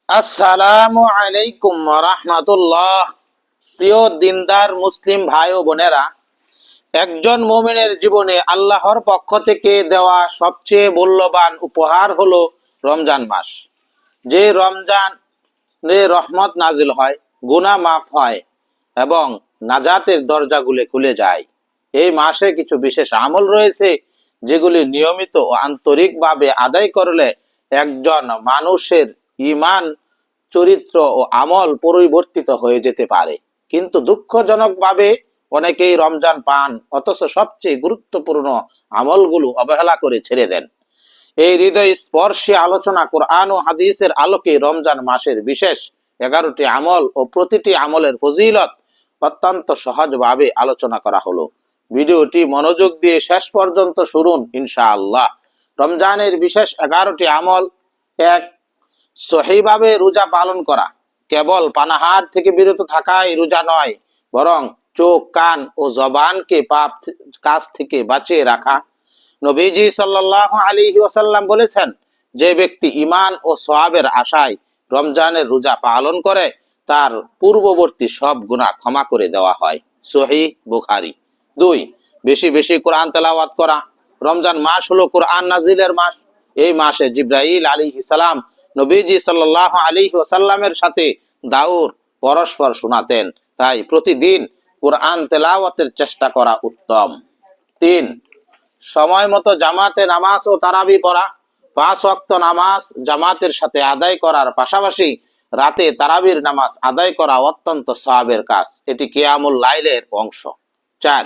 আসসালামু আলাইকুম রাহমাতুল্লাহ। প্রিয় দিনদার মুসলিম ভাই ও বোনেরা, একজন মুমিনের জীবনে আল্লাহর পক্ষ থেকে দেওয়া সবচেয়ে মূল্যবান উপহার হলো রমজান মাস। যে রমজানে রহমত নাজিল হয়, গুনাহ মাফ হয় এবং নাজাতের দরজাগুলো খুলে যায়। এই মাসে কিছু বিশেষ আমল রয়েছে যেগুলি নিয়মিত ও আন্তরিকভাবে আদায় করলে একজন মানুষের ঈমান, চরিত্র ও আমল পরিবর্তিত হয়ে যেতে পারে। কিন্তু দুঃখজনকভাবে অনেকেই রমজান পান অথচ সবচেয়ে গুরুত্বপূর্ণ আমলগুলো অবহেলা করে ছেড়ে দেন। এই হৃদয় স্পর্শী আলোচনা কোরআন ও হাদিসের আলোকে রমজান মাসের বিশেষ 11টি আমল ও প্রতিটি আমলের ফজিলত অত্যন্ত সহজভাবে আলোচনা করা হলো। ভিডিওটি মনোযোগ দিয়ে শেষ পর্যন্ত শুনুন ইনশাআল্লাহ। রমজানের বিশেষ 11টি আমল। 1, সহিভাবে রোজা পালন করা। কেবল পানাহার থেকে বিরত থাকাই রোজা নয়, বরং চোখ, কান ও জবানকে পাপ কাজ থেকে বাঁচিয়ে রাখা। নবীজি সাল্লাল্লাহু আলাইহি ওয়াসাল্লাম বলেছেন, যে ব্যক্তি ঈমান ও সওয়াবের আশায় রমজানের রোজা পালন করে তার পূর্ববর্তী সব গুনাহ ক্ষমা করে দেওয়া হয়। সহিহ বুখারী। 2, বেশি বেশি কোরআন তেলাওয়াত করা। রমজান মাস হলো কোরআন নাজিলের মাস। এই মাসে জিবরাইল আলাইহিস সালাম নবীজি সাল্লাল্লাহু আলাইহি ওয়াসাল্লামের সাথে দাউর পরস্পর শোনাতেন। তাই প্রতিদিন কোরআন তেলাওয়াতের চেষ্টা করা উত্তম। 3, সময় মতো জামাতে নামাজ ও তারাবি পড়া। 5 ওয়াক্ত নামাজ জামাতের সাথে আদায় করার পাশাপাশি রাতে তারাবির নামাজ আদায় করা অত্যন্ত সওয়াবের কাজ। এটি কিয়ামুল লাইলের অংশ। 4,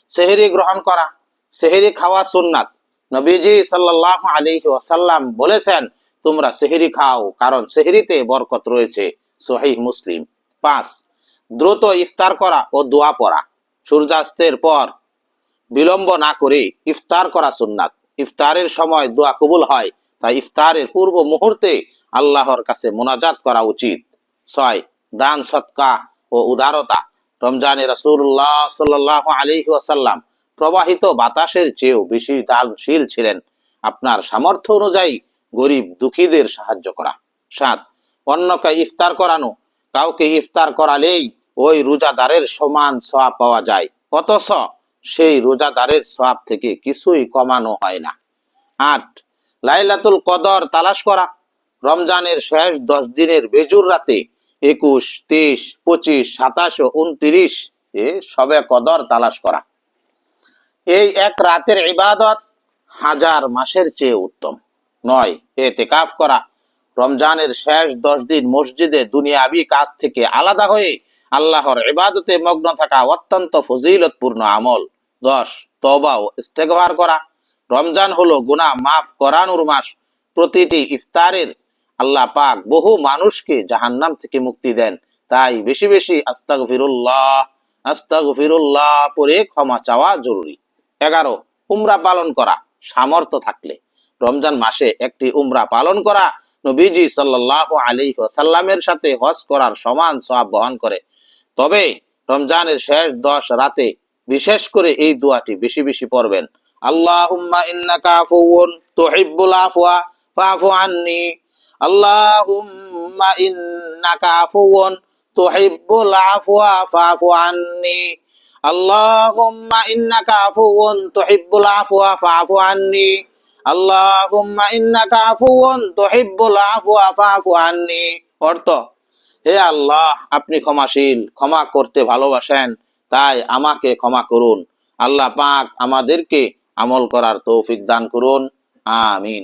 সেহরি গ্রহণ করা। সেহরি খাওয়া সুন্নাত। নবীজি সাল্লাল্লাহু আলাইহি ওয়াসাল্লাম বলেছেন, তোমরা সেহরি খাও, কারণ সেহরিতে বরকত রয়েছে। সহিহ মুসলিম। 5, দ্রুত ইফতার করা ও দোয়া পড়া। সূর্যাস্তের পর বিলম্ব না করে ইফতার করা সুন্নাত। ইফতারের সময় দোয়া কবুল হয়, তাই ইফতারের পূর্ব মুহূর্তে আল্লাহর কাছে মোনাজাত করা উচিত। 6, দান সদকা ও উদারতা। রমজানে রাসূলুল্লাহ সাল্লাল্লাহু আলাইহি ওয়াসাল্লাম প্রবাহিত বাতাসের চেয়েও বেশি দানশীল ছিলেন। আপনার সামর্থ্য অনুযায়ী গরিব দুঃখীদের সাহায্য করা। 7, অন্যকে ইফতার করানো। কাউকে ইফতার করালেই ওই রোজাদারের সমান সওয়াব পাওয়া যায়, অথচ সেই রোজাদারের সওয়াব থেকে কিছুই কমানো হয় না। 8, লাইলাতুল কদর তালাশ করা। রমজানের শেষ 10 দিনের বেজুর রাতে 21, 23, 25, 27 ও 29 এ শবে কদর তালাশ করা। এই এক রাতের ইবাদত হাজার মাসের চেয়ে উত্তম। 9, ইতিকাফ করা। রমজানের শেষ 10 দিন মসজিদে দুনিয়াবি কাজ থেকে আলাদা হয়ে আল্লাহর ইবাদতে মগ্ন থাকা অত্যন্ত ফজিলতপূর্ণ আমল। 10, তওবা ও ইস্তেগফার করা। রমজান হলো গুনাহ মাফ করানোর মাস। প্রতিটি ইফতারের আল্লাহ পাক বহু মানুষকে জাহান্নাম থেকে মুক্তি দেন। তাই বেশি বেশি আস্তাগফিরুল্লাহ আস্তাগফিরুল্লাহ পড়ে ক্ষমা চাওয়া জরুরি। 11, উমরা পালন করা। সামর্থ্য থাকলে রমজান মাসে একটি উমরা পালন করা নবীজি সাল্লাল্লাহু আলাইহি ওয়াসাল্লামের সাথে হজ করার সমান সওয়াব বহন করে। তবে রমজানের শেষ 10 রাতে বিশেষ করে এই দোয়াটি বেশি বেশি পড়বেন। আল্লাহুম্মা ইন্নাকা আফুউন তুহিব্বুল আফওয়া ফাফু আন্নি। আল্লাহুম্মা ইন্নাকা আফুউন তুহিব্বুল আফওয়া ফাফু আন্নি। আল্লাহুম্মা ইন্নাকা আফুউন তুহিব্বুল আফওয়া ফাফু আন্নি। আল্লাহুম্মা ইন্নাকা আফুউন তুহিব্বুল আফওয়া ফাফু আন্নি। অর্থ, হে আল্লাহ, আপনি ক্ষমাশীল, ক্ষমা করতে ভালোবাসেন, তাই আমাকে ক্ষমা করুন। আল্লাহ পাক আমাদেরকে আমল করার তৌফিক দান করুন। আমিন।